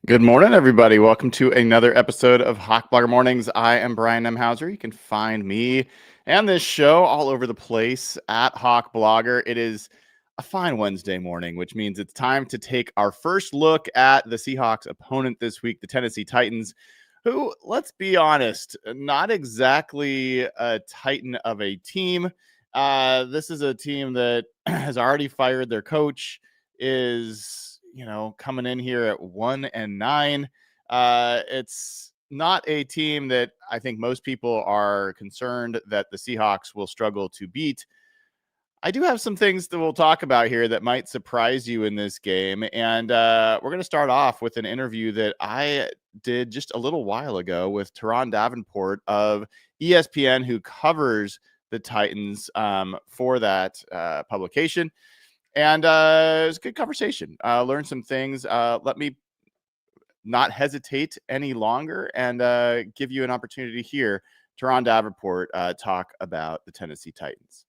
Good morning, everybody. Welcome to another episode of Hawk Blogger Mornings. I am Brian Nemhauser. You can find me and this show all over the place at Hawk Blogger. It is a fine Wednesday morning, which means it's time to take our first look at the Seahawks opponent this week, the Tennessee Titans, who, let's be honest, not exactly a Titan of a team. This is a team that has already fired their coach, is coming in here at 1-9. It's not a team that I think most people are concerned that the Seahawks will struggle to beat. I do have some things that we'll talk about here that might surprise you in this game. And we're going to start off with an interview that I did just a little while ago with Turron Davenport of ESPN, who covers the Titans for that publication. And it was a good conversation. Learned some things. Let me not hesitate any longer and give you an opportunity to hear Terron Davenport talk about the Tennessee Titans.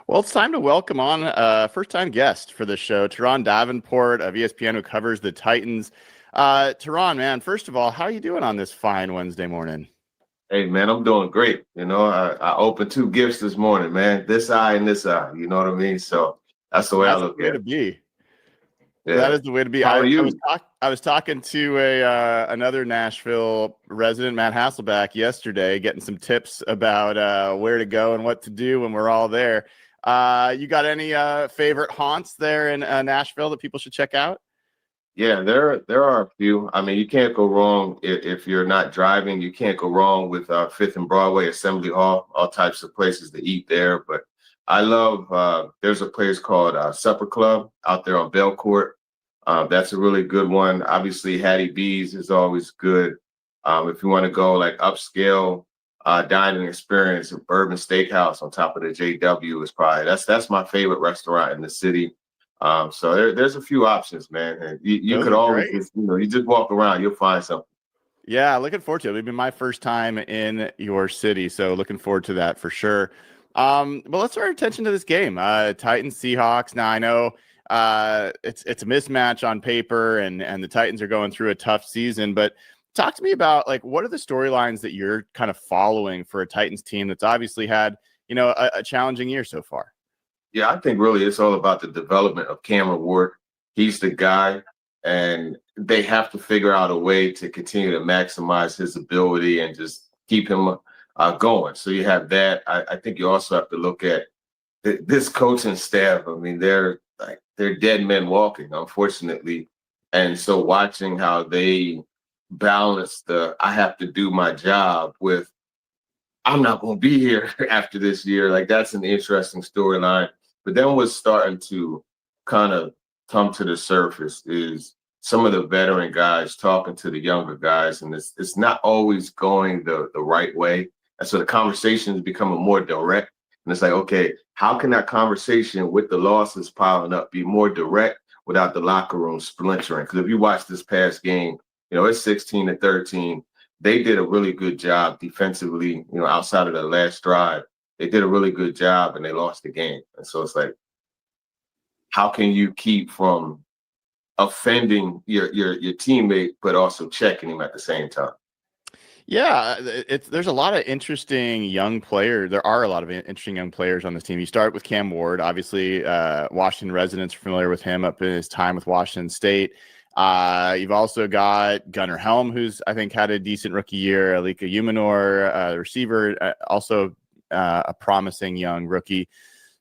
Well, it's time to welcome on a first-time guest for the show, Terron Davenport of ESPN, who covers the Titans. Terron, man, first of all, how are you doing on this fine Wednesday morning? Hey, man, I'm doing great. I opened two gifts this morning, man. This eye and this eye. You know what I mean? So that's the way I look at it. Be. Yeah. That is the way to be. How are you? I was talking to another Nashville resident, Matt Hasselback, yesterday, getting some tips about where to go and what to do when we're all there. You got any favorite haunts there in Nashville that people should check out? Yeah, there are a few. I mean, you can't go wrong if you're not driving. You can't go wrong with Fifth and Broadway, Assembly Hall, all types of places to eat there. But I love, there's a place called Supper Club out there on Belcourt. That's a really good one. Obviously, Hattie B's is always good. If you want to go like upscale dining experience, a Bourbon Steakhouse on top of the JW is probably, that's my favorite restaurant in the city. So there's a few options, man. And you could always just, you just walk around, you'll find something. Yeah, looking forward to it. It'll be my first time in your city, so looking forward to that for sure. But let's turn our attention to this game. Titans Seahawks. Now I know it's a mismatch on paper, and the Titans are going through a tough season. But talk to me about what are the storylines that you're kind of following for a Titans team that's obviously had a challenging year so far. Yeah, I think really it's all about the development of Cameron Ward. He's the guy, and they have to figure out a way to continue to maximize his ability and just keep him going. So you have that. I think you also have to look at this coaching staff. I mean, they're dead men walking, unfortunately. And so watching how they balance I have to do my job with I'm not going to be here after this year. That's an interesting storyline. But then what's starting to kind of come to the surface is some of the veteran guys talking to the younger guys, and it's not always going the right way. And so the conversation is becoming more direct. And it's like, okay, how can that conversation with the losses piling up be more direct without the locker room splintering? Because if you watch this past game, it's 16-13. They did a really good job defensively, outside of the last drive. They did a really good job and they lost the game. And so it's like, how can you keep from offending your teammate, but also checking him at the same time? Yeah, there's a lot of interesting young players. There are a lot of interesting young players on this team. You start with Cam Ward, obviously, Washington residents are familiar with him up in his time with Washington State. You've also got Gunnar Helm, who's I think had a decent rookie year. Alika Umanor, the receiver, also a promising young rookie.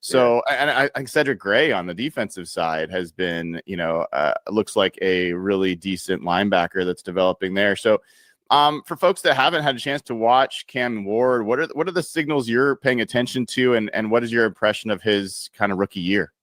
So, and I think Cedric Gray on the defensive side has been, looks like a really decent linebacker that's developing there. So, for folks that haven't had a chance to watch Cam Ward, what are the signals you're paying attention to, and what is your impression of his kind of rookie year?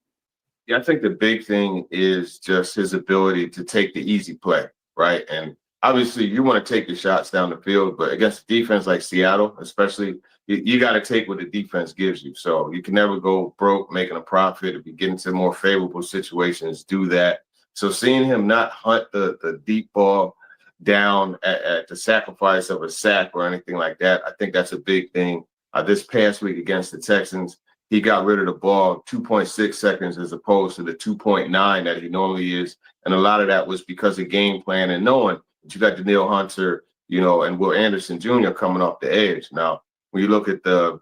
Yeah, I think the big thing is just his ability to take the easy play, right? And obviously you want to take the shots down the field, but against a defense like Seattle, especially, you got to take what the defense gives you. So you can never go broke making a profit. If you get into more favorable situations, do that. So seeing him not hunt the deep ball down at the sacrifice of a sack or anything like that, I think that's a big thing. This past week against the Texans, he got rid of the ball 2.6 seconds as opposed to the 2.9 that he normally is. And a lot of that was because of game plan and knowing that you got Daniil Hunter, and Will Anderson Jr. coming off the edge. Now, when you look at the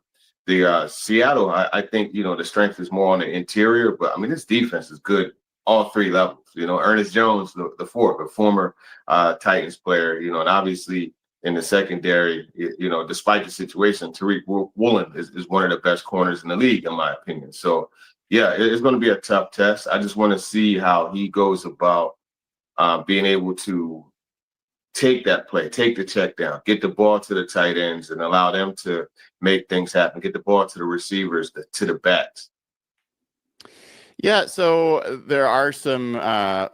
Seattle, I think, the strength is more on the interior, but I mean, this defense is good all three levels. Ernest Jones, the fourth, a former Titans player, and obviously in the secondary, despite the situation, Tariq Woolen is one of the best corners in the league, in my opinion. So, yeah, it's going to be a tough test. I just want to see how he goes about being able to take that play, take the check down, get the ball to the tight ends and allow them to make things happen, get the ball to the receivers, to the backs. Yeah, so there are some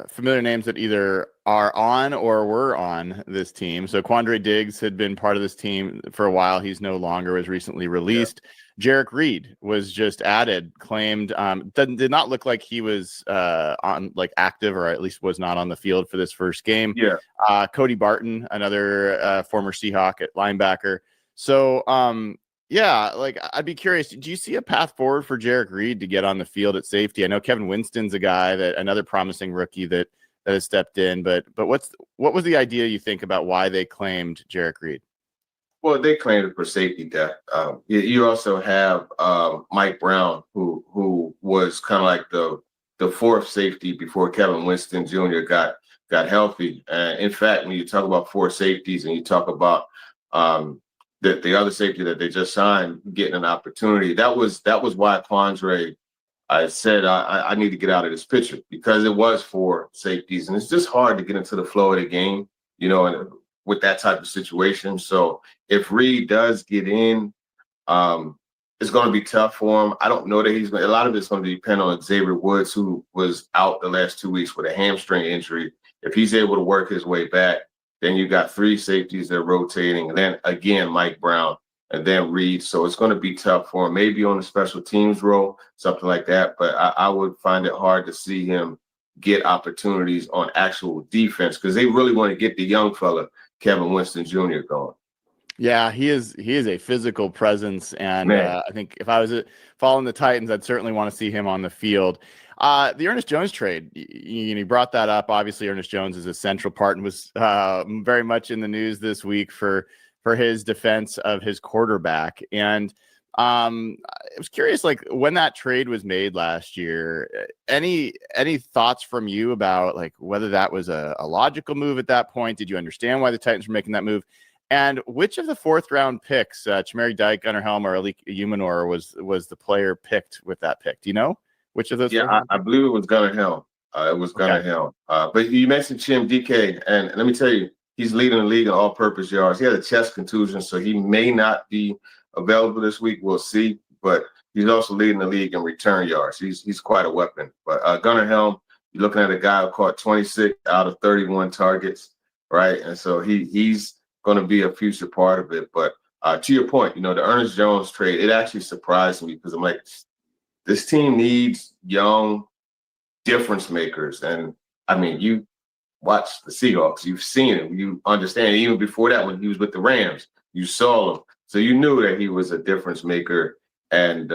familiar names that either are on or were on this team. So Quandre Diggs had been part of this team for a while. He's no longer, was recently released. Yeah. Jarek Reed was just added, claimed, did not look like he was on active, or at least was not on the field for this first game. Yeah. Cody Barton, another former Seahawk at linebacker. So, yeah, I'd be curious. Do you see a path forward for Jarek Reed to get on the field at safety? I know Kevin Winston's a guy another promising rookie that has stepped in, but what was the idea you think about why they claimed Jarek Reed? Well, they claimed it for safety depth. You also have Mike Brown, who was kind of like the fourth safety before Kevin Winston Jr. got healthy. In fact, when you talk about four safeties and you talk about the other safety that they just signed getting an opportunity, that was why Quandre, I said I need to get out of this picture, because it was for safeties, and it's just hard to get into the flow of the game, and with that type of situation. So if Reed does get in, it's going to be tough for him. I don't know that a lot of it's going to depend on Xavier Woods, who was out the last 2 weeks with a hamstring injury. If he's able to work his way back, then you got three safeties that are rotating, and then again Mike Brown, and then Reed. So it's going to be tough for him, maybe on the special teams role, something like that. But I would find it hard to see him get opportunities on actual defense, because they really want to get the young fella, Kevin Winston Jr. going. Yeah, he is a physical presence, and I think if I was following the Titans, I'd certainly want to see him on the field. The Ernest Jones trade, you brought that up. Obviously, Ernest Jones is a central part and was very much in the news this week for his defense of his quarterback. And I was curious, when that trade was made last year, any thoughts from you about whether that was a logical move at that point? Did you understand why the Titans were making that move? And which of the fourth round picks, Chimere Dike, Gunnar Helm, or Alik Umanor, was the player picked with that pick? Do you know which of those? Yeah, I believe it was Gunnar Helm. It was Gunnar Helm. But you mentioned Chim DK, and let me tell you, he's leading the league in all-purpose yards. He had a chest contusion, so he may not be available this week. We'll see. But he's also leading the league in return yards. He's quite a weapon. But Gunnar Helm, you're looking at a guy who caught 26 out of 31 targets, right? And so he's going to be a future part of it. But to your point, the Ernest Jones trade, it actually surprised me, because I'm like, this team needs young difference makers. And I mean, you watch the Seahawks, you've seen him, you understand. Even before that, when he was with the Rams, you saw him. So you knew that he was a difference maker. And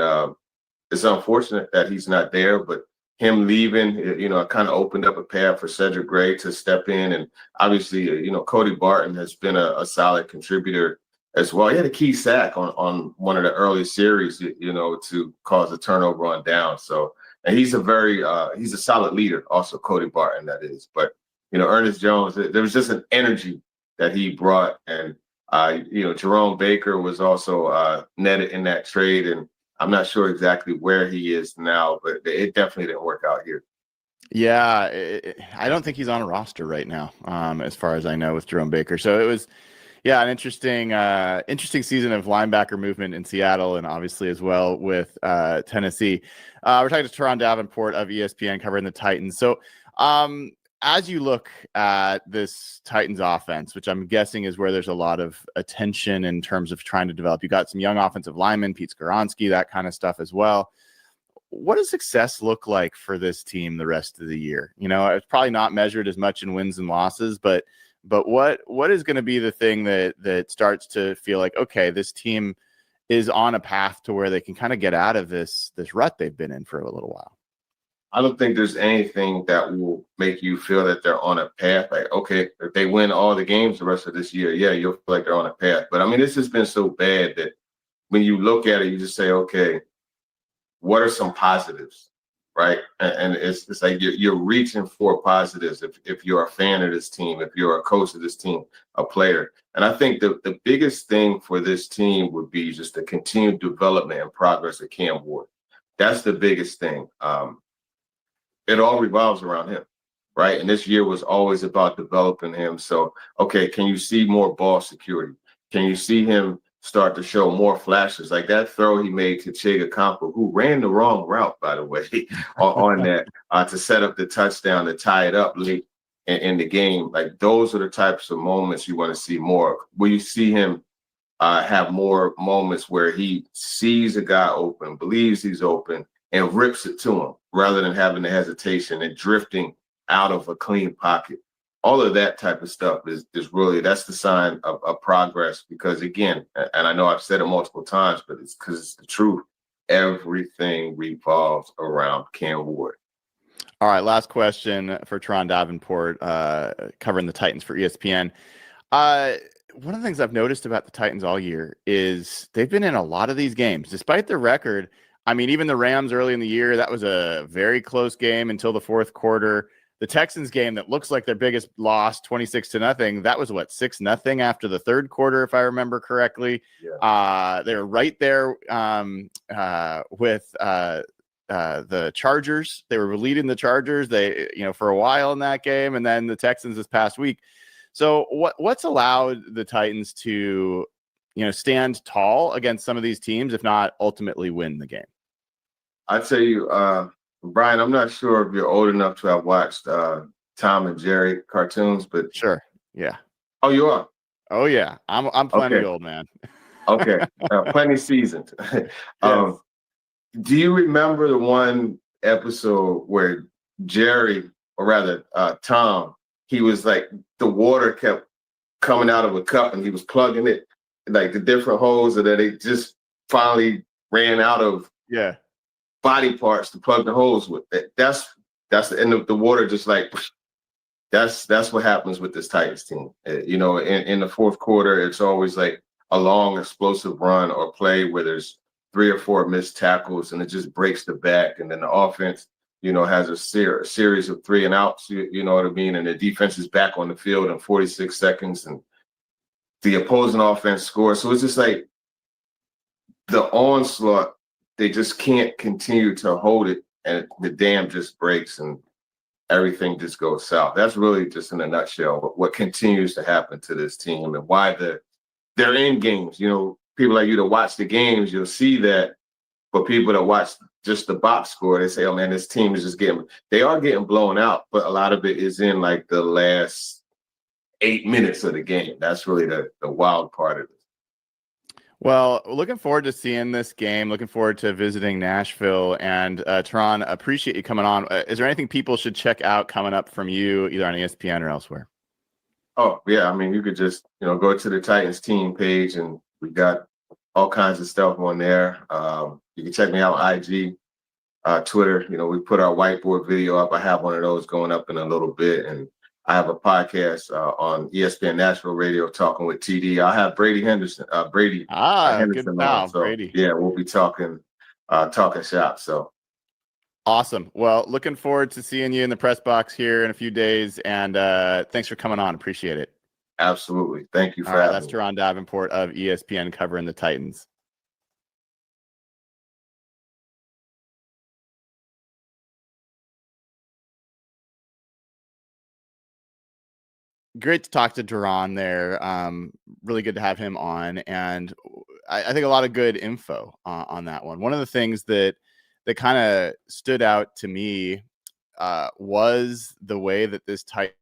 it's unfortunate that he's not there, but him leaving, it kind of opened up a path for Cedric Gray to step in. And obviously, Cody Barton has been a solid contributor as well. He had a key sack on one of the early series, to cause a turnover on down. So, and he's a solid leader also, Cody Barton, that is. But, Ernest Jones, there was just an energy that he brought. And, Jerome Baker was also netted in that trade. And I'm not sure exactly where he is now, but it definitely didn't work out here. Yeah, I don't think he's on a roster right now, as far as I know, with Jerome Baker. So it was, an interesting season of linebacker movement in Seattle, and obviously as well with Tennessee. We're talking to Turron Davenport of ESPN covering the Titans. So as you look at this Titans offense, which I'm guessing is where there's a lot of attention in terms of trying to develop, you got some young offensive linemen, Pete Skoronski, that kind of stuff as well. What does success look like for this team the rest of the year? It's probably not measured as much in wins and losses, but what is going to be the thing that starts to feel like, okay, this team is on a path to where they can kind of get out of this rut they've been in for a little while. I don't think there's anything that will make you feel that they're on a path. Like, okay, if they win all the games the rest of this year, yeah, you'll feel like they're on a path. But I mean, this has been so bad that when you look at it, you just say, okay, what are some positives, right? And it's like you're reaching for positives if you're a fan of this team, if you're a coach of this team, a player. And I think the biggest thing for this team would be just the continued development and progress of Cam Ward. That's the biggest thing. It all revolves around him, right? And this year was always about developing him. So, okay, can you see more ball security? Can you see him start to show more flashes? Like that throw he made to Chiga Campo, who ran the wrong route, by the way, on that to set up the touchdown to tie it up late in the game. Like those are the types of moments you want to see more of. Will you see him have more moments where he sees a guy open, believes he's open, and rips it to him rather than having the hesitation and drifting out of a clean pocket? All of that type of stuff is really, that's the sign of progress, because again, and I know I've said it multiple times, but it's because it's the truth. Everything revolves around Cam Ward. All right, last question for Terron Davenport, covering the Titans for ESPN. One of the things I've noticed about the Titans all year is they've been in a lot of these games, despite their record. I mean, even the Rams early in the year, that was a very close game until the fourth quarter. The Texans game that looks like their biggest loss, 26-0, that was what, 6-0 after the third quarter, if I remember correctly. Yeah. They were right there with the Chargers. They were leading the Chargers, for a while in that game, and then the Texans this past week. So what's allowed the Titans to, stand tall against some of these teams, if not ultimately win the game? I tell you, Brian, I'm not sure if you're old enough to have watched Tom and Jerry cartoons, but sure, yeah. Oh, you are? Oh yeah, I'm plenty old, man. Okay, plenty seasoned. Yes. Do you remember the one episode where Jerry, or rather Tom, he was like, the water kept coming out of a cup and he was plugging it, like the different holes, and then they just finally ran out of body parts to plug the holes with. That's the end of the water. Just like that's what happens with this Titans team. In the fourth quarter, it's always like a long explosive run or play where there's 3 or 4 missed tackles and it just breaks the back, and then the offense, has a series of 3 and outs. You know what I mean? And the defense is back on the field in 46 seconds, and the opposing offense scores. So it's just like the onslaught. They just can't continue to hold it, and the dam just breaks and everything just goes south. That's really just in a nutshell what continues to happen to this team and why they're in games. People like you that watch the games, you'll see that. But people that watch just the box score, they say, oh man, this team is just they are getting blown out, but a lot of it is in like the last 8 minutes of the game. That's really the wild part of it. Well, looking forward to seeing this game. Looking forward to visiting Nashville. And Terron, appreciate you coming on. Is there anything people should check out coming up from you, either on ESPN or elsewhere? Oh, yeah. I mean, you could just, go to the Titans team page, and we got all kinds of stuff on there. You can check me out on IG, Twitter. We put our whiteboard video up. I have one of those going up in a little bit. And I have a podcast on ESPN Nashville Radio, talking with TD. I have Brady Henderson. Henderson good on. So, Brady. Yeah, we'll be talking shop. So awesome. Well, looking forward to seeing you in the press box here in a few days. And thanks for coming on. Appreciate it. Absolutely. Thank you for having me. That's Turron Davenport of ESPN covering the Titans. Great to talk to Turron there. Really good to have him on. And I think a lot of good info on that one. One of the things that kind of stood out to me was the way that this Titan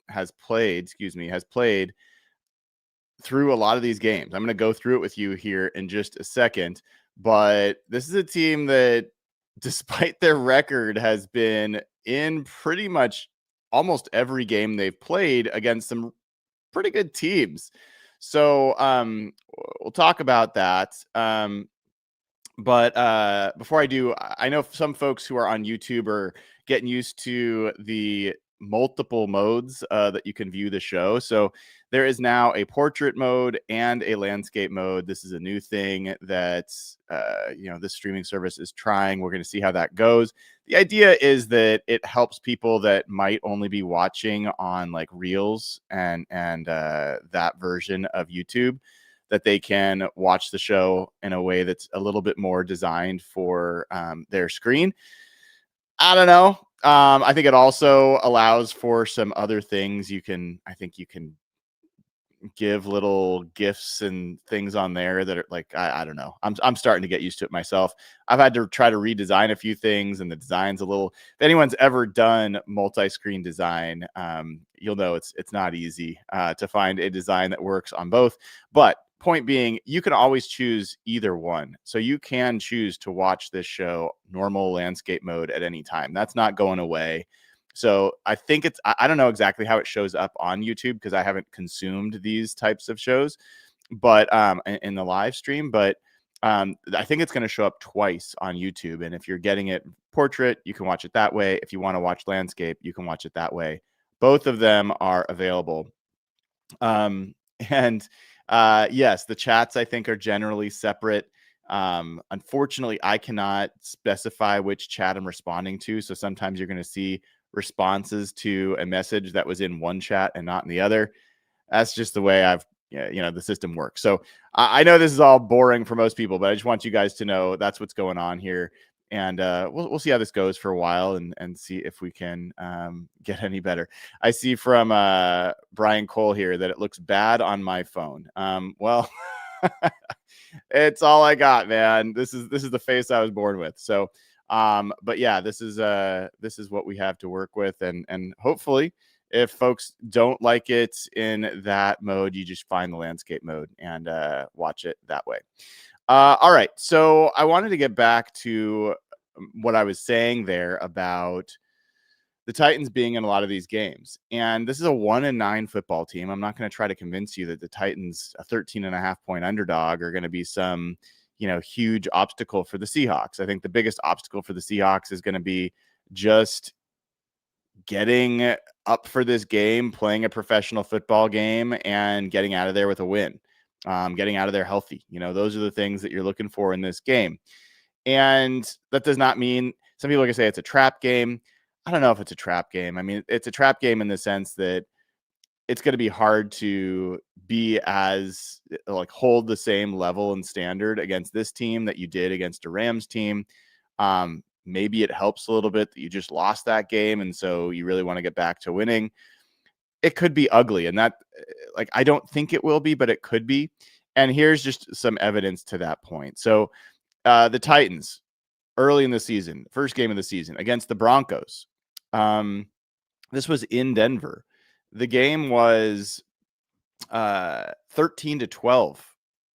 has played through a lot of these games. I'm going to go through it with you here in just a second, but this is a team that, despite their record, has been in pretty much almost every game they've played against some pretty good teams. So we'll talk about that. But before I do, I know some folks who are on YouTube are getting used to the multiple modes that you can view the show. So there is now a portrait mode and a landscape mode. This is a new thing that this streaming service is trying. We're going to see how that goes. The idea is that it helps people that might only be watching on like Reels and that version of YouTube, that they can watch the show in a way that's a little bit more designed for their screen. I don't know. I think it also allows for some other things. I think you can give little gifts and things on there that are like, I don't know. I'm starting to get used to it myself. I've had to try to redesign a few things, and the design's a little, if anyone's ever done multi-screen design, you'll know it's not easy to find a design that works on both. But point being, you can always choose either one. So you can choose to watch this show normal landscape mode at any time. That's not going away. So I think I don't know exactly how it shows up on YouTube because I haven't consumed these types of shows, but in the live stream, but I think it's going to show up twice on YouTube. And if you're getting it portrait, you can watch it that way. If you want to watch landscape, you can watch it that way. Both of them are available. And yes, the chats I think are generally separate. Unfortunately, I cannot specify which chat I'm responding to. So sometimes you're going to see responses to a message that was in one chat and not in the other. That's just the way the system works. So I know this is all boring for most people, but I just want you guys to know that's what's going on here. And we'll see how this goes for a while and see if we can get any better. I see from Brian Cole here that it looks bad on my phone. Well, it's all I got, man. This is the face I was born with. So but yeah, this is what we have to work with, and hopefully if folks don't like it in that mode, you just find the landscape mode and watch it that way. All right, so I wanted to get back to what I was saying there about the Titans being in a lot of these games, and this is a 1-9 football team. I'm not going to try to convince you that the Titans, a 13.5-point underdog, are going to be some huge obstacle for the Seahawks. I think the biggest obstacle for the Seahawks is going to be just getting up for this game, playing a professional football game, and getting out of there with a win, getting out of there healthy. Those are the things that you're looking for in this game. And that does not mean, some people are going to say it's a trap game. I don't know if it's a trap game. I mean, it's a trap game in the sense that it's going to be hard to be as hold the same level and standard against this team that you did against a Rams team. Maybe it helps a little bit that you just lost that game, and so you really want to get back to winning. It could be ugly, and that I don't think it will be, but it could be. And here's just some evidence to that point. So the Titans early in the season, first game of the season against the Broncos. This was in Denver. The game was 13-12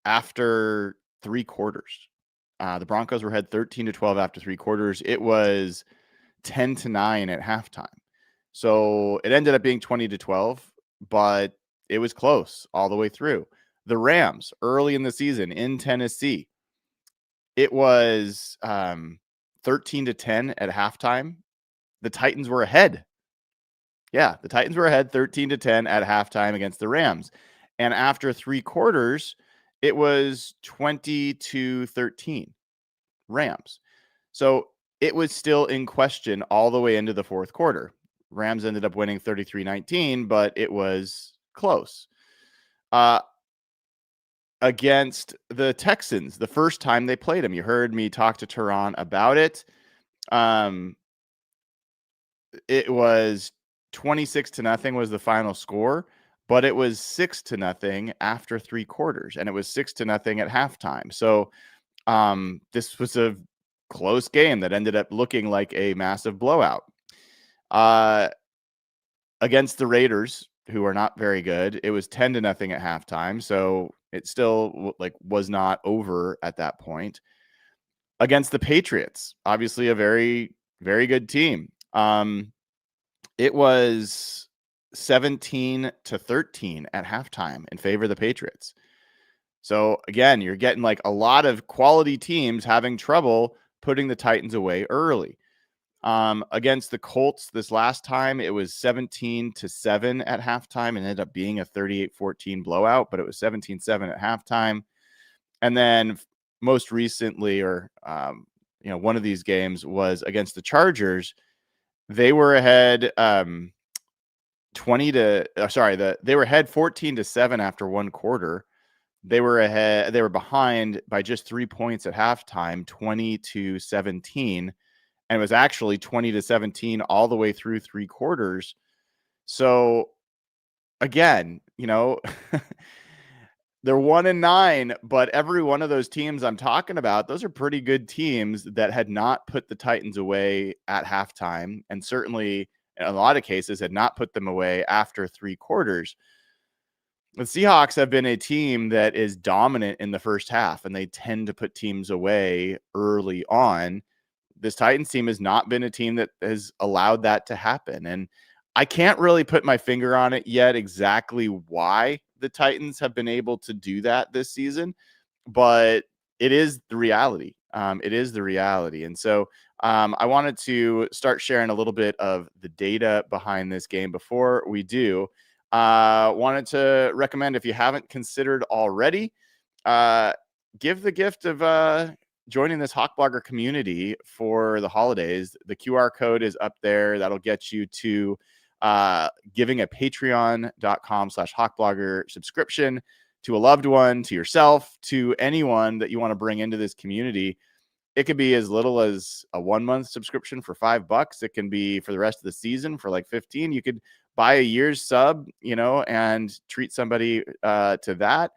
after 3 quarters. The Broncos were ahead 13-12 after 3 quarters. It was 10-9 at halftime. So it ended up being 20-12, but it was close all the way through. The Rams early in the season in Tennessee, it was 13-10 at halftime. The Titans were ahead. Yeah, the Titans were ahead 13-10 at halftime against the Rams. And after 3 quarters, it was 20-13 Rams. So it was still in question all the way into the 4th quarter. Rams ended up winning 33-19, but it was close. Against the Texans, the first time they played them, you heard me talk to Turron about it. It was 26-0 was the final score, but it was 6-0 after 3 quarters, and it was 6-0 at halftime. So this was a close game that ended up looking like a massive blowout. Against the Raiders, who are not very good, it was 10-0 at halftime. So it still was not over at that point. Against the Patriots, obviously a very, very good team. It was 17-13 at halftime in favor of the Patriots. So again, you're getting like a lot of quality teams having trouble putting the Titans away early. Against the Colts this last time, it was 17-7 at halftime and ended up being a 38-14 blowout, but it was 17-7 at halftime. And then most recently, or one of these games was against the Chargers. They were ahead they were ahead 14-7 after one quarter. They were behind by just 3 points at halftime, 20-17, and it was actually 20-17 all the way through three quarters. So again, they're 1-9, but every one of those teams I'm talking about, those are pretty good teams that had not put the Titans away at halftime, and certainly in a lot of cases had not put them away after three quarters. The Seahawks have been a team that is dominant in the first half, and they tend to put teams away early on. This Titans team has not been a team that has allowed that to happen. And I can't really put my finger on it yet exactly why the Titans have been able to do that this season, but it is the reality. It is the reality. And so I wanted to start sharing a little bit of the data behind this game before we do. Wanted to recommend, if you haven't considered already, give the gift of joining this Hawk Blogger community for the holidays. The QR code is up there. That'll get you to giving a patreon.com/hawkblogger subscription to a loved one, to yourself, to anyone that you want to bring into this community. It could be as little as a 1 month subscription for $5. It can be for the rest of the season for like 15. You could buy a year's sub, and treat somebody to that.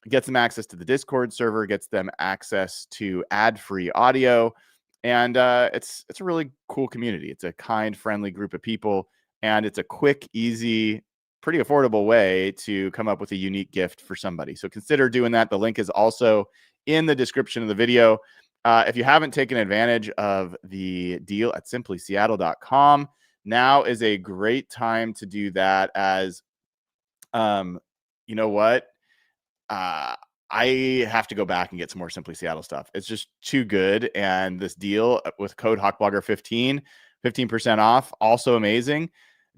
Gets them access to the Discord server, gets them access to ad-free audio. And it's a really cool community. It's a kind, friendly group of people. And it's a quick, easy, pretty affordable way to come up with a unique gift for somebody. So consider doing that. The link is also in the description of the video. If you haven't taken advantage of the deal at simplyseattle.com, now is a great time to do that, as you know what? I have to go back and get some more Simply Seattle stuff. It's just too good. And this deal with code HawkBlogger15, 15% off, also amazing.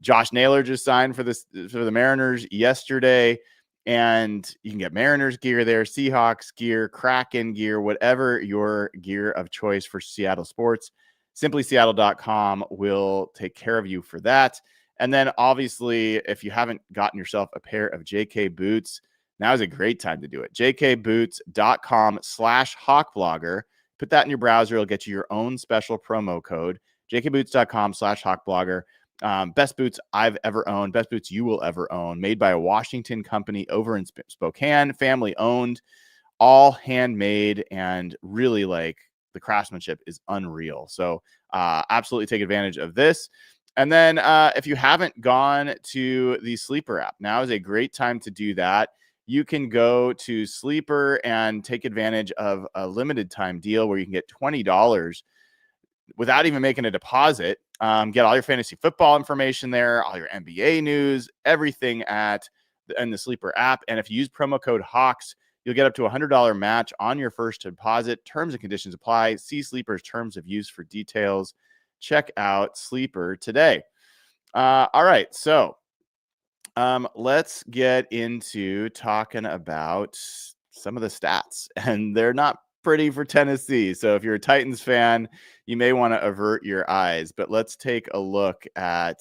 Josh Naylor just signed for the Mariners yesterday, and you can get Mariners gear there, Seahawks gear, Kraken gear, whatever your gear of choice for Seattle sports. SimplySeattle.com will take care of you for that. And then obviously, if you haven't gotten yourself a pair of JK boots, now is a great time to do it. jkboots.com/hawkblogger. Put that in your browser. It'll get you your own special promo code. jkboots.com/hawkblogger. Best boots I've ever owned. Best boots you will ever own. Made by a Washington company over in Spokane. Family owned. All handmade. And really, like, the craftsmanship is unreal. So absolutely take advantage of this. And then if you haven't gone to the Sleeper app, now is a great time to do that. You can go to Sleeper and take advantage of a limited time deal where you can get $20 without even making a deposit. Get all your fantasy football information there, all your NBA news, everything in the Sleeper app. And if you use promo code HAWKS, you'll get up to $100 match on your first deposit. Terms and conditions apply. See Sleeper's terms of use for details. Check out Sleeper today. All right, so let's get into talking about some of the stats, and they're not pretty for Tennessee. So if you're a Titans fan, you may want to avert your eyes, but let's take a look at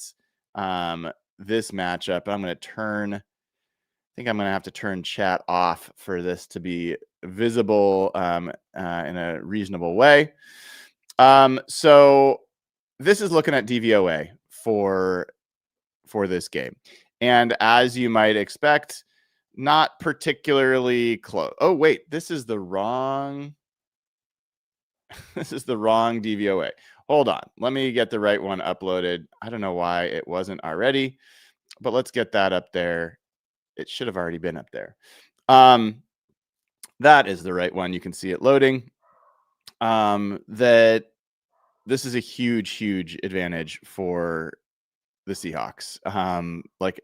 this matchup. I'm going to have to turn chat off for this to be visible in a reasonable way. So this is looking at DVOA for this game. And as you might expect, not particularly close. Oh, wait, this is the wrong DVOA. Hold on. Let me get the right one uploaded. I don't know why it wasn't already, but let's get that up there. It should have already been up there. That is the right one. You can see it loading. That this is a huge advantage for the Seahawks, like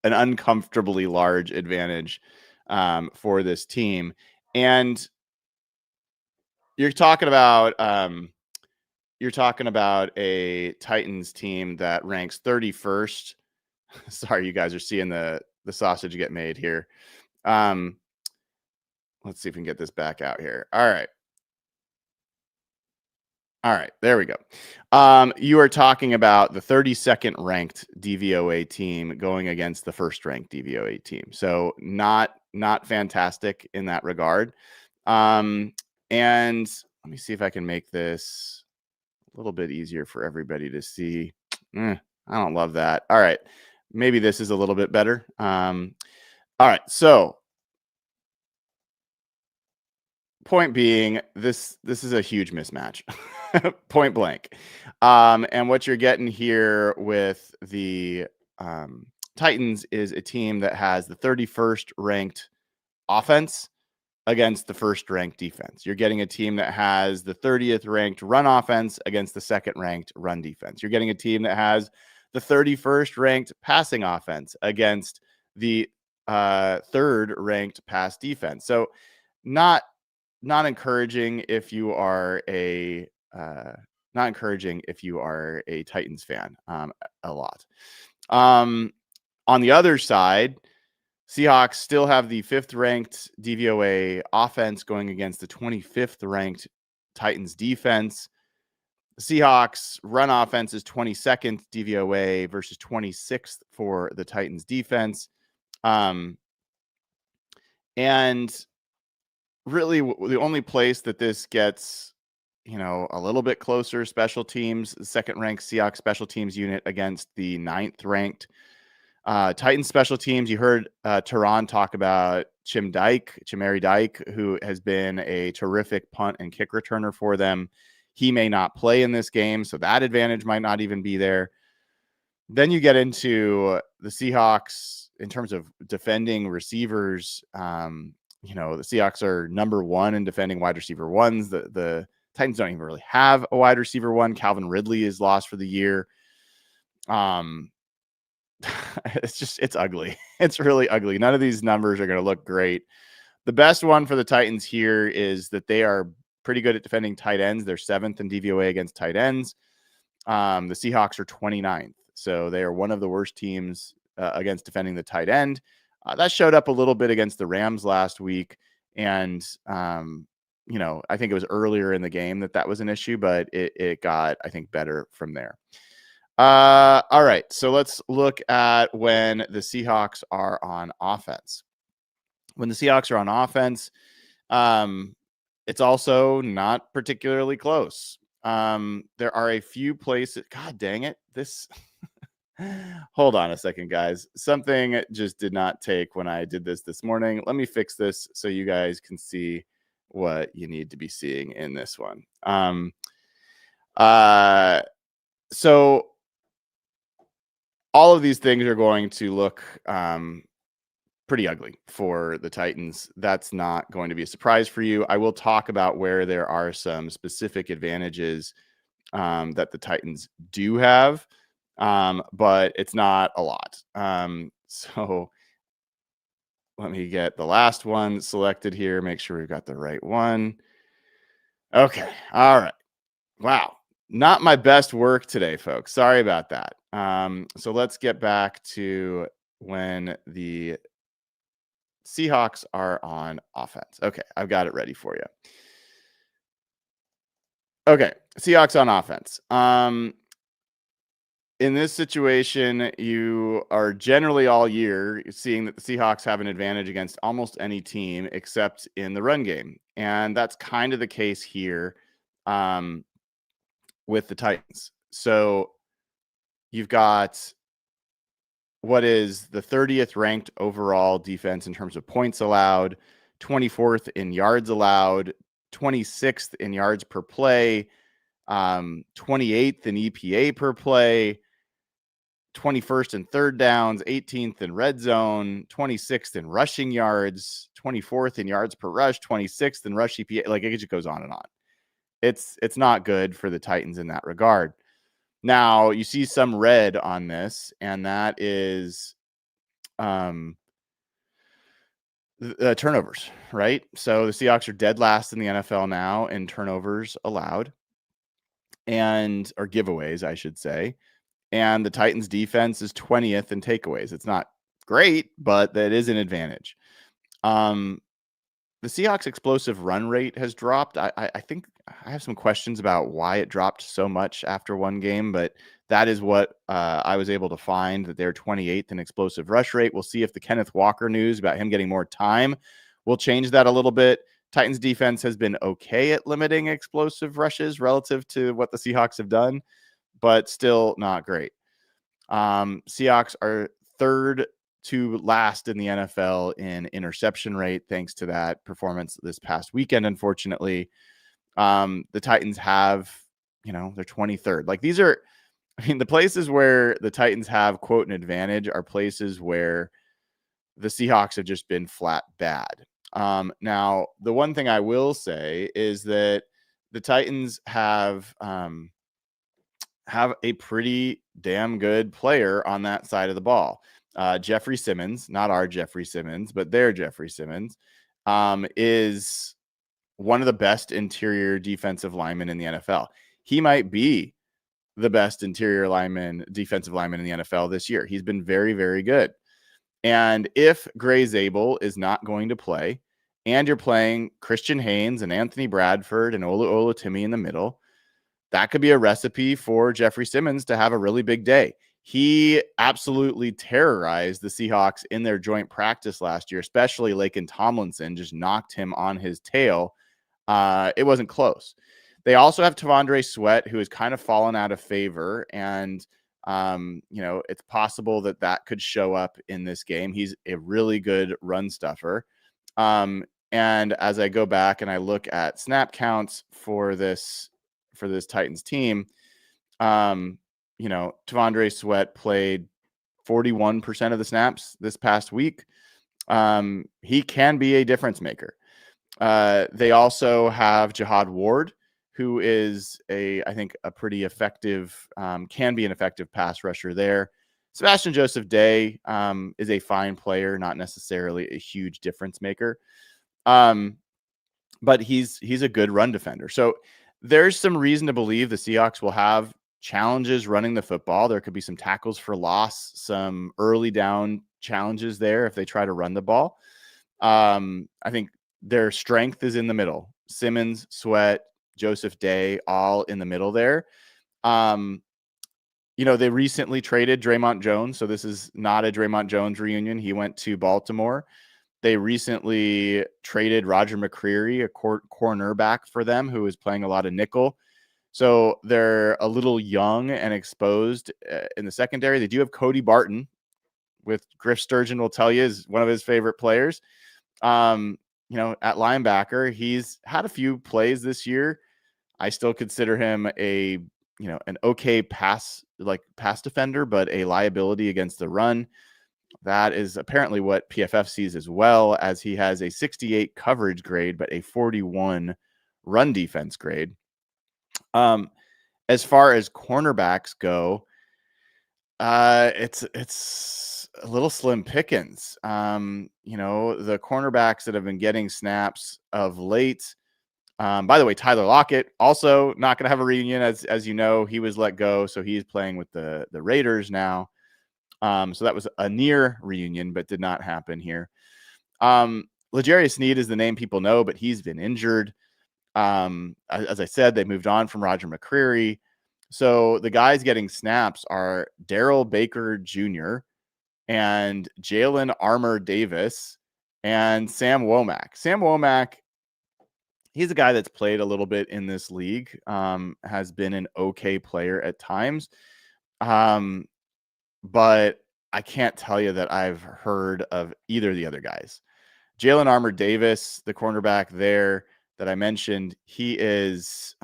an uncomfortably large advantage for this team. And you're talking about a Titans team that ranks 31st. Sorry, you guys are seeing the sausage get made here. Let's see if we can get this back out here. All right. There we go. You are talking about the 32nd ranked DVOA team going against the first ranked DVOA team. So not fantastic in that regard. And let me see if I can make this a little bit easier for everybody to see. I don't love that. All right. Maybe this is a little bit better. All right. So point being, this is a huge mismatch. Point blank. And what you're getting here with the Titans is a team that has the 31st ranked offense against the first ranked defense. You're getting a team that has the 30th ranked run offense against the second ranked run defense. You're getting a team that has the 31st ranked passing offense against the third ranked pass defense. So not encouraging if you are a Titans fan a lot. On the other side, Seahawks still have the 5th ranked DVOA offense going against the 25th ranked Titans defense. The Seahawks run offense is 22nd DVOA versus 26th for the Titans defense. And really the only place that this gets, a little bit closer, special teams, the 2nd ranked Seahawks special teams unit against the 9th ranked Titans special teams. You heard Terron talk about Chimeri Dyke, who has been a terrific punt and kick returner for them. He may not play in this game, so that advantage might not even be there. Then you get into the Seahawks in terms of defending receivers. The Seahawks are number 1 in defending wide receiver ones. The Titans don't even really have a wide receiver one. Calvin Ridley is lost for the year. It's ugly. It's really ugly. None of these numbers are going to look great. The best one for the Titans here is that they are pretty good at defending tight ends. They're 7th in DVOA against tight ends. The Seahawks are 29th. So they are one of the worst teams against defending the tight end. That showed up a little bit against the Rams last week. And, I think it was earlier in the game that was an issue, but it got, I think, better from there. All right. So let's look at when the Seahawks are on offense. When the Seahawks are on offense, it's also not particularly close. There are a few places. God dang it. Hold on a second, guys. Something just did not take when I did this morning. Let me fix this so you guys can see what you need to be seeing in this one. So all of these things are going to look pretty ugly for the Titans. That's not going to be a surprise for you. I will talk about where there are some specific advantages that the Titans do have, but it's not a lot. So let me get the last one selected here. Make sure we've got the right one. Okay. All right. Wow. Not my best work today, folks. Sorry about that. So let's get back to when the Seahawks are on offense. Okay, I've got it ready for you. Okay, Seahawks on offense. In this situation, you are generally all year seeing that the Seahawks have an advantage against almost any team except in the run game. And that's kind of the case here with the Titans. So you've got what is the 30th ranked overall defense in terms of points allowed, 24th in yards allowed, 26th in yards per play, 28th in EPA per play, 21st in third downs, 18th in red zone, 26th in rushing yards, 24th in yards per rush, 26th in rush EPA. Like, it just goes on and on. It's not good for the Titans in that regard. Now you see some red on this, and that is turnovers, right? So the Seahawks are dead last in the NFL now in turnovers allowed, or giveaways, I should say. And the Titans defense is 20th in takeaways. It's not great, but that is an advantage. The Seahawks explosive run rate has dropped. I think I have some questions about why it dropped so much after one game, but that is what I was able to find, that they're 28th in explosive rush rate. We'll see if the Kenneth Walker news about him getting more time will change that a little bit. Titans defense has been okay at limiting explosive rushes relative to what the Seahawks have done, but still not great. Seahawks are third to last in the NFL in interception rate, thanks to that performance this past weekend. Unfortunately, the Titans have, they're 23rd. Like, these are, the places where the Titans have, quote, an advantage are places where the Seahawks have just been flat bad. Now, the one thing I will say is that the Titans have a pretty damn good player on that side of the ball. Jeffrey Simmons, not our Jeffrey Simmons, but their Jeffrey Simmons, is one of the best interior defensive linemen in the NFL. He might be the best defensive lineman in the NFL this year. He's been very, very good. And if Gray Zabel is not going to play, and you're playing Christian Haynes and Anthony Bradford and Olu Olutimi in the middle, that could be a recipe for Jeffrey Simmons to have a really big day. He absolutely terrorized the Seahawks in their joint practice last year, especially Laken Tomlinson just knocked him on his tail. It wasn't close. They also have Tavondre Sweat, who has kind of fallen out of favor, and it's possible that could show up in this game. He's a really good run stuffer. And as I go back and I look at snap counts for this Titans team, Tavondre Sweat played 41% of the snaps this past week. He can be a difference maker. They also have Jihad Ward, who is I think a pretty effective, can be an effective pass rusher there. Sebastian Joseph Day is a fine player, not necessarily a huge difference maker. But he's a good run defender. So there's some reason to believe the Seahawks will have challenges running the football. There could be some tackles for loss, some early down challenges there if they try to run the ball. I think their strength is in the middle. Simmons, Sweat, Joseph Day, all in the middle there. They recently traded Draymond Jones, so this is not a Draymond Jones reunion. He went to Baltimore. They recently traded Roger McCreary, a cornerback for them, who is playing a lot of nickel. So they're a little young and exposed in the secondary. They do have Cody Barton, with Griff Sturgeon will tell you is one of his favorite players. At linebacker, he's had a few plays this year. I still consider him an okay pass defender, but a liability against the run. That is apparently what PFF sees as well, as he has a 68 coverage grade, but a 41 run defense grade. As far as cornerbacks go, it's a little slim pickings. The cornerbacks that have been getting snaps of late. By the way, Tyler Lockett also not going to have a reunion, as you know, he was let go, so he's playing with the Raiders now. So that was a near reunion, but did not happen here. L'Jarius Sneed is the name people know, but he's been injured. As I said, they moved on from Roger McCreary. So the guys getting snaps are Darrell Baker Jr. and Jalen Armour Davis and Sam Womack. Sam Womack, he's a guy that's played a little bit in this league, has been an okay player at times. But I can't tell you that I've heard of either of the other guys. Jalen Armour Davis, the cornerback there that I mentioned, he is,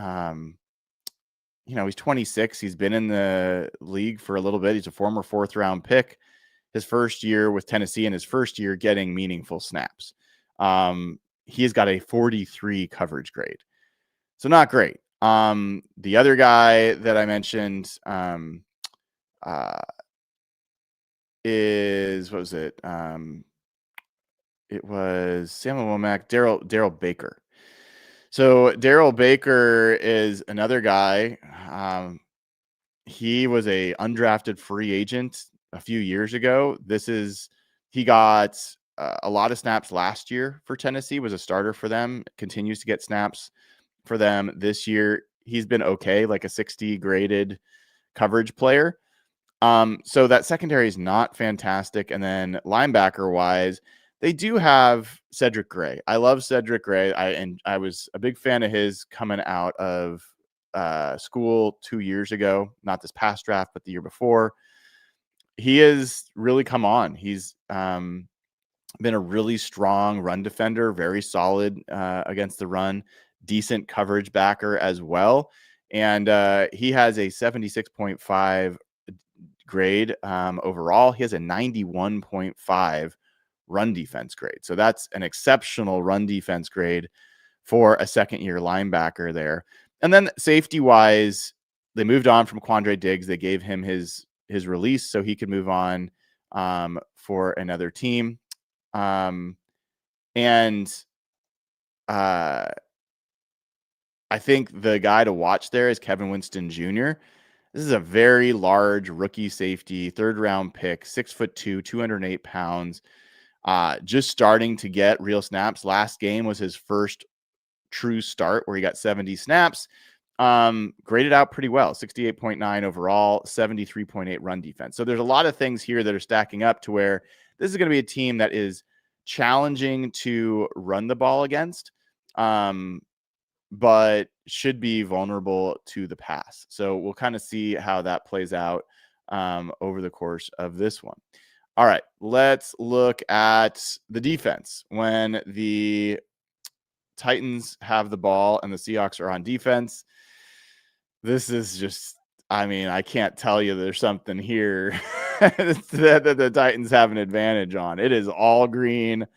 he's 26. He's been in the league for a little bit. He's a former 4th-round pick. His first year with Tennessee and his first year getting meaningful snaps. He has got a 43 coverage grade. So not great. The other guy that I mentioned is, what was it? It was Samuel Womack, Daryl Baker. So Daryl Baker is another guy. He was a undrafted free agent a few years ago. He got a lot of snaps last year for Tennessee, was a starter for them, continues to get snaps for them this year. He's been okay, like a 60 graded coverage player. So that secondary is not fantastic. And then linebacker wise, they do have Cedric Gray. I love Cedric Gray. I was a big fan of his coming out of school 2 years ago, not this past draft, but the year before. He has really come on. He's been a really strong run defender, very solid against the run, decent coverage backer as well. And he has a 76.5 grade overall. He has a 91.5 run defense grade. So that's an exceptional run defense grade for a second-year linebacker there. And then safety-wise, they moved on from Quandre Diggs. They gave him his release so he could move on for another team. I think the guy to watch there is Kevin Winston Jr. This is a very large rookie safety, 3rd-round pick, 6'2", 208 pounds, just starting to get real snaps. Last game was his first true start where he got 70 snaps. Graded out pretty well, 68.9 overall, 73.8 run defense. So there's a lot of things here that are stacking up to where this is going to be a team that is challenging to run the ball against, but should be vulnerable to the pass. So we'll kind of see how that plays out over the course of this one. All right, let's look at the defense. When the Titans have the ball and the Seahawks are on defense, this is just, I can't tell you there's something here that the Titans have an advantage on. It is all green,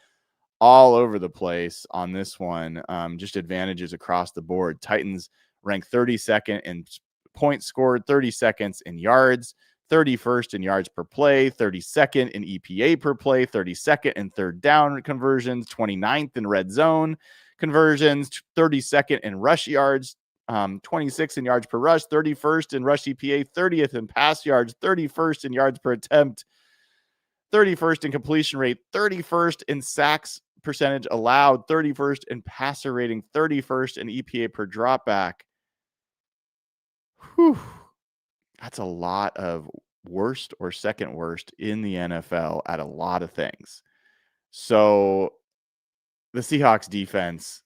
all over the place on this one. Just advantages across the board. Titans rank 32nd in points scored, 32nd in yards, 31st in yards per play, 32nd in EPA per play, 32nd in third down conversions, 29th in red zone conversions, 32nd in rush yards, 26th in yards per rush, 31st in rush EPA, 30th in pass yards, 31st in yards per attempt, 31st in completion rate, 31st in sacks percentage allowed, 31st in passer rating, 31st in EPA per dropback. Whew. That's a lot of worst or second worst in the NFL at a lot of things. So the Seahawks defense,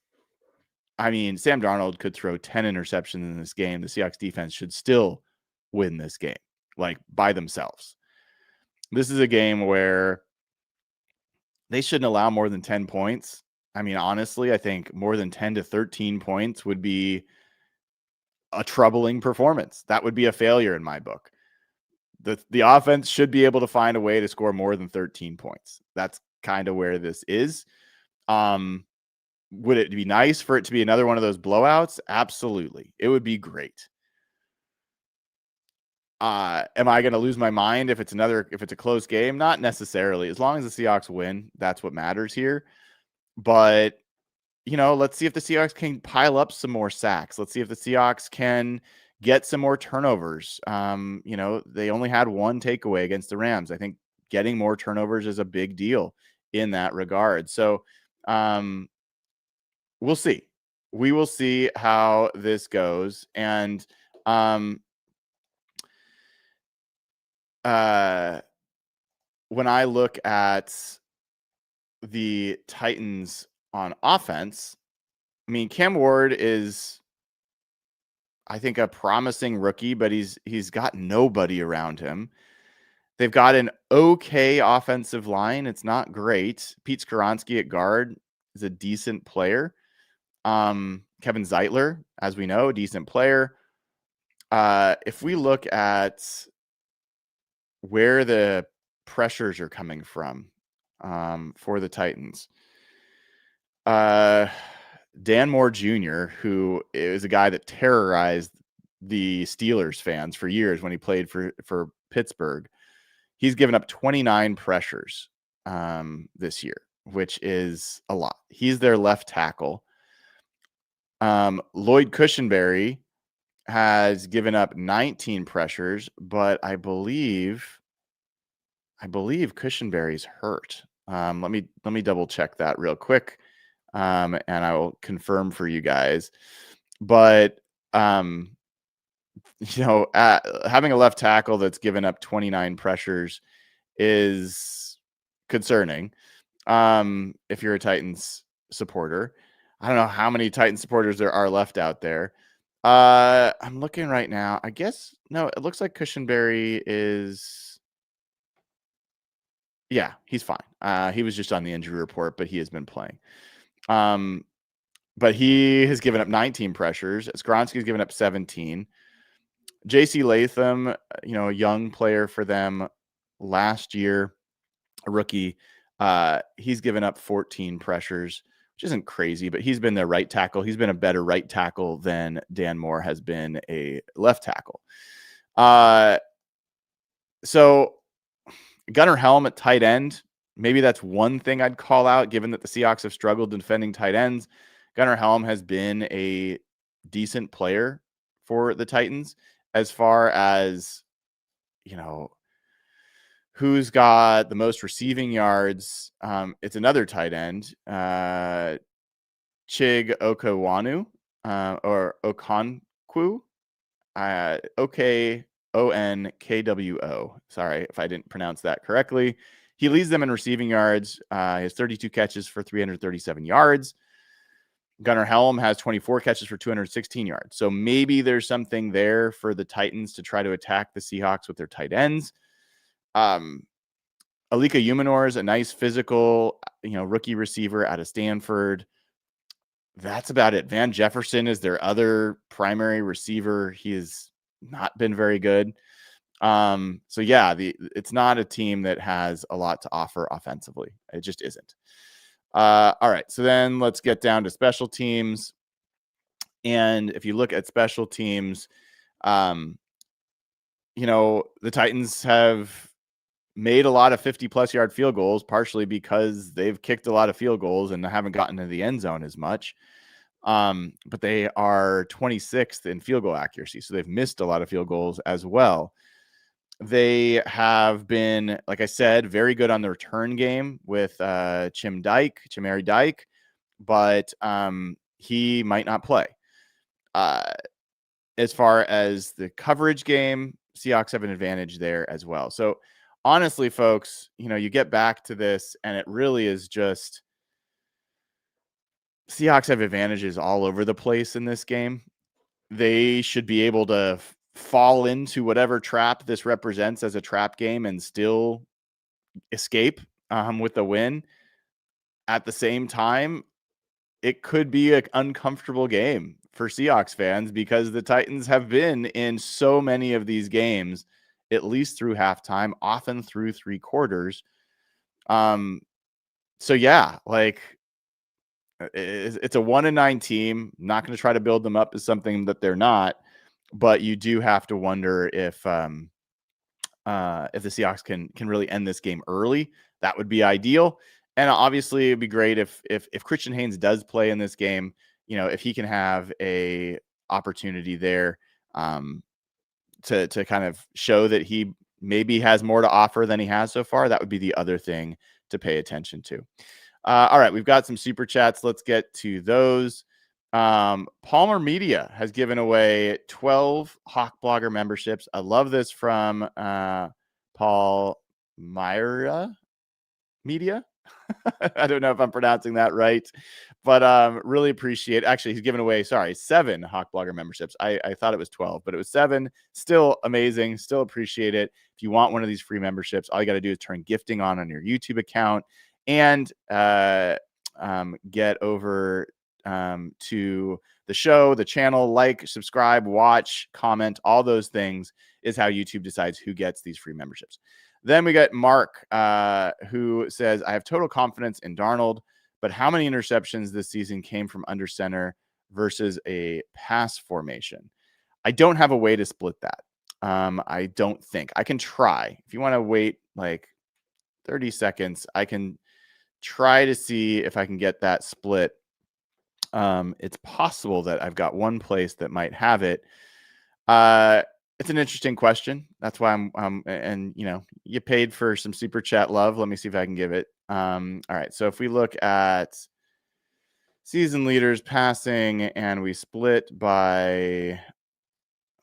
Sam Darnold could throw 10 interceptions in this game. The Seahawks defense should still win this game, like by themselves. This is a game where they shouldn't allow more than 10 points. Honestly, I think more than 10 to 13 points would be a troubling performance. That would be a failure in my book. The offense should be able to find a way to score more than 13 points. That's kind of where this is. Would it be nice for it to be another one of those blowouts? Absolutely. It would be great. Am I going to lose my mind if it's a close game? Not necessarily. As long as the Seahawks win, that's what matters here. But, let's see if the Seahawks can pile up some more sacks. Let's see if the Seahawks can get some more turnovers. They only had one takeaway against the Rams. I think getting more turnovers is a big deal in that regard. So, we'll see. We will see how this goes. And, when I look at the Titans on offense, Cam Ward is, I think, a promising rookie, but he's got nobody around him. They've got an okay offensive line. It's not great. Pete Skoronski at guard is a decent player. Kevin Zeitler, as we know, a decent player. If we look at where the pressures are coming from for the Titans, Dan Moore Jr., who is a guy that terrorized the Steelers fans for years when he played for Pittsburgh, he's given up 29 pressures this year, which is a lot. He's their left tackle. Lloyd Cushenberry has given up 19 pressures, but I believe Cushenberry's hurt. Let me double check that real quick, and I will confirm for you guys. But having a left tackle that's given up 29 pressures is concerning. If you're a Titans supporter, I don't know how many Titans supporters there are left out there. I'm looking right now. I guess no, it looks like Cushenberry is. Yeah, he's fine. He was just on the injury report, but he has been playing. But he has given up 19 pressures. Skronsky's given up 17. J.C. Latham, a young player for them last year, a rookie. He's given up 14 pressures, which isn't crazy, but he's been their right tackle. He's been a better right tackle than Dan Moore has been a left tackle. So Gunnar Helm at tight end, maybe that's one thing I'd call out, given that the Seahawks have struggled defending tight ends. Gunnar Helm has been a decent player for the Titans. As far as, who's got the most receiving yards, it's another tight end, Chig Okawanu, or Okonkwo, Onkwo. Sorry if I didn't pronounce that correctly. He leads them in receiving yards. He has 32 catches for 337 yards. Gunnar Helm has 24 catches for 216 yards. So maybe there's something there for the Titans to try to attack the Seahawks with their tight ends. Alika Umanor is a nice physical, rookie receiver out of Stanford. That's about it. Van Jefferson is their other primary receiver. He has not been very good. So yeah, it's not a team that has a lot to offer offensively. It just isn't. All right, so then let's get down to special teams. And if you look at special teams, the Titans have made a lot of 50-plus yard field goals, partially because they've kicked a lot of field goals and haven't gotten to the end zone as much. But they are 26th in field goal accuracy, so they've missed a lot of field goals as well. They have been, like I said, very good on the return game with Chimeri Dyke, but he might not play. As far as the coverage game, Seahawks have an advantage there as well. So honestly, folks, you get back to this and it really is just Seahawks have advantages all over the place in this game. They should be able to fall into whatever trap this represents as a trap game and still escape with the win. At the same time, it could be an uncomfortable game for Seahawks fans because the Titans have been in so many of these games, at least through halftime, often through three quarters. So yeah, it's a 1-9 team. Not going to try to build them up as something that they're not, but you do have to wonder if the Seahawks can really end this game early. That would be ideal. And obviously it'd be great if Christian Haynes does play in this game, if he can have a opportunity there to kind of show that he maybe has more to offer than he has so far. That would be the other thing to pay attention to. All right, we've got some super chats. Let's get to those. Palmer Media has given away 12 Hawk Blogger memberships. I love this from Paul Myra Media. I don't know if I'm pronouncing that right, but really appreciate. Actually, he's given away 7 Hawk Blogger memberships. I thought it was 12, but it was 7. Still amazing. Still appreciate it. If you want one of these free memberships, all you got to do is turn gifting on your YouTube account and get over to the show, the channel, like, subscribe, watch, comment. All those things is how YouTube decides who gets these free memberships. Then we got Mark, who says, I have total confidence in Darnold, but how many interceptions this season came from under center versus a pass formation? I don't have a way to split that. I don't think. I can try. If you want to wait like 30 seconds, I can try to see if I can get that split. It's possible that I've got one place that might have it. It's an interesting question. That's why and you paid for some super chat love. Let me see if I can give it. All right. So if we look at season leaders passing and we split by,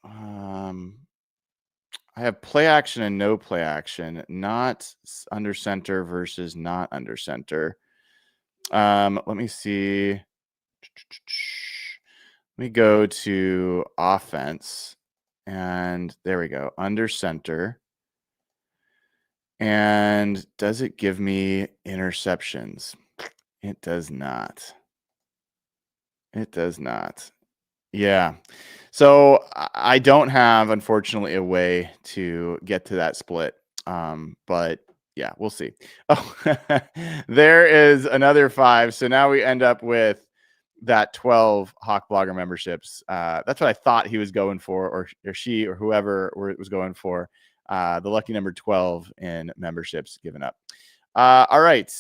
I have play action and no play action, not under center versus not under center. Let me see. Let me go to offense, and there we go, under center. And does it give me interceptions? It does not. It does not. Yeah. So I don't have, unfortunately, a way to get to that split. But yeah, we'll see. Oh, there is another 5. So now we end up with that 12 Hawk Blogger memberships. That's what I thought he was going for, or she, or whoever was going for. The lucky number 12 in memberships given up. All right.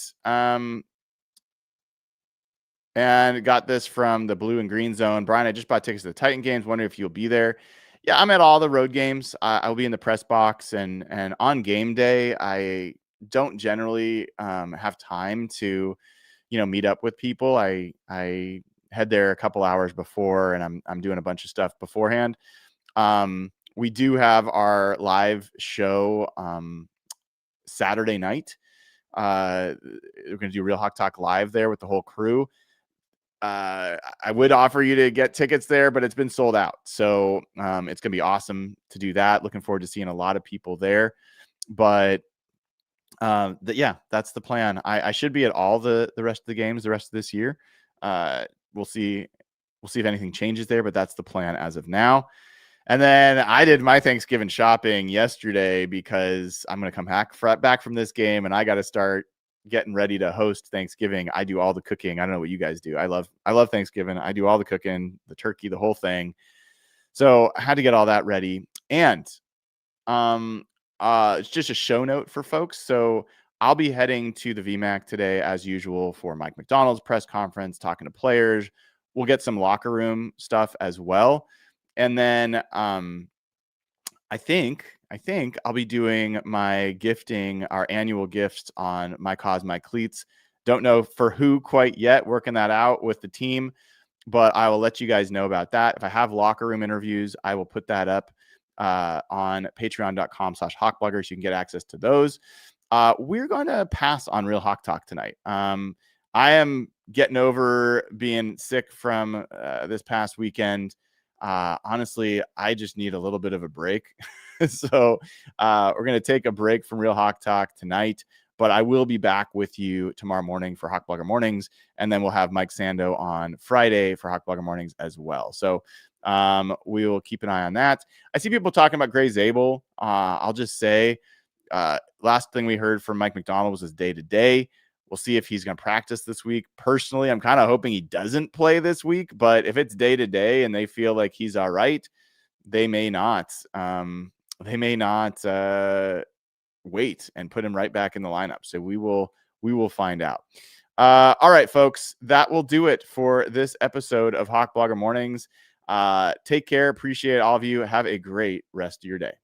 And got this from the Blue and Green Zone. Brian, I just bought tickets to the Titan games. Wondering if you'll be there. Yeah, I'm at all the road games. I'll be in the press box, and on game day, I don't generally have time to, meet up with people. I head there a couple hours before, and I'm doing a bunch of stuff beforehand. We do have our live show Saturday night. We're going to do Real Hawk Talk live there with the whole crew. I would offer you to get tickets there, but it's been sold out. So it's going to be awesome to do that. Looking forward to seeing a lot of people there. But yeah, that's the plan. I should be at all the rest of the games the rest of this year. We'll see if anything changes there, but that's the plan as of now. And then I did my Thanksgiving shopping yesterday because I'm going to come back from this game, and I got to start getting ready to host Thanksgiving. I do all the cooking. I don't know what you guys do. I love Thanksgiving. I do all the cooking, the turkey, the whole thing. So I had to get all that ready. And it's just a show note for folks. So I'll be heading to the VMAC today as usual for Mike McDonald's press conference, talking to players. We'll get some locker room stuff as well. And then I think I'll be doing my gifting, our annual gifts on My Cause, My Cleats. Don't know for who quite yet, working that out with the team, but I will let you guys know about that. If I have locker room interviews, I will put that up on patreon.com/hawkblogger so you can get access to those. We're going to pass on Real Hawk Talk tonight. I am getting over being sick from this past weekend. Honestly, I just need a little bit of a break. So we're going to take a break from Real Hawk Talk tonight, but I will be back with you tomorrow morning for Hawk Blogger Mornings. And then we'll have Mike Sando on Friday for Hawk Blogger Mornings as well. So we will keep an eye on that. I see people talking about Gray Zabel. I'll just say last thing we heard from Mike McDonald was his day-to-day. We'll see if he's going to practice this week. Personally, I'm kind of hoping he doesn't play this week, but if it's day-to-day and they feel like he's all right, they may not. Wait and put him right back in the lineup. So we will find out. All right, folks, that will do it for this episode of Hawk Blogger Mornings. Take care. Appreciate all of you. Have a great rest of your day.